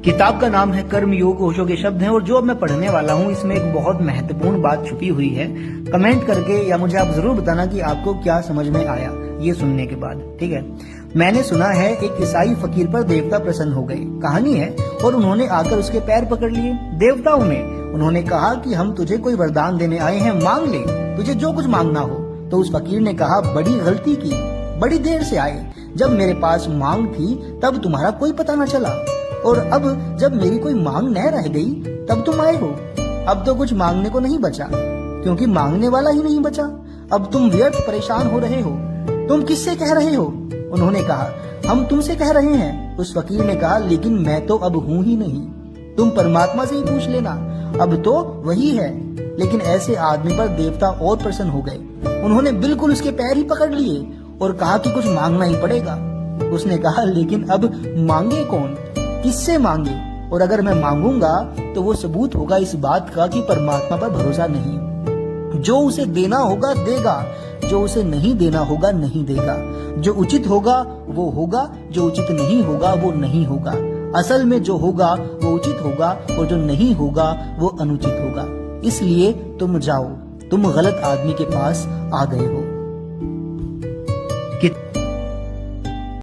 किताब का नाम है कर्म योग, ओशो के शब्द हैं और जो अब मैं पढ़ने वाला हूँ इसमें एक बहुत महत्वपूर्ण बात छुपी हुई है। कमेंट करके या मुझे आप जरूर बताना कि आपको क्या समझ में आया ये सुनने के बाद, ठीक है। मैंने सुना है एक ईसाई फकीर पर देवता प्रसन्न हो गए, कहानी है, और उन्होंने आकर उसके पैर पकड़ लिए देवताओं ने। उन्होंने कहा कि हम तुझे कोई वरदान देने आए हैं, मांग ले, तुझे जो कुछ मांगना हो। तो उस फकीर ने कहा, बड़ी गलती की, बड़ी देर से आए, जब मेरे पास मांग थी तब तुम्हारा कोई पता न चला, और अब जब मेरी कोई मांग न रह गई तब तुम आए हो। अब तो कुछ मांगने को नहीं बचा, क्योंकि मांगने वाला ही नहीं बचा। अब तुम व्यर्थ परेशान हो रहे हो। तुम किससे कह रहे हो? उन्होंने कहा, हम तुमसे कह रहे हैं। उस फकीर ने कहा, लेकिन मैं तो अब हूं ही नहीं, तुम परमात्मा से ही पूछ लेना, अब तो वही है। लेकिन ऐसे आदमी पर देवता और प्रसन्न हो गए। उन्होंने बिल्कुल उसके पैर ही पकड़ लिए और कहा कि कुछ मांगना ही पड़ेगा। उसने कहा, लेकिन अब मांगे कौन, किससे मांगे? और अगर मैं मांगूंगा तो वो सबूत होगा इस बात का कि परमात्मा पर भरोसा नहीं। जो उसे देना होगा देगा, जो उसे नहीं देना होगा नहीं देगा। जो उचित होगा वो होगा, जो उचित नहीं होगा वो नहीं होगा। असल में जो होगा वो उचित होगा और जो नहीं होगा वो अनुचित होगा। इसलिए तुम जाओ, तुम गलत आदमी के पास आ गए हो।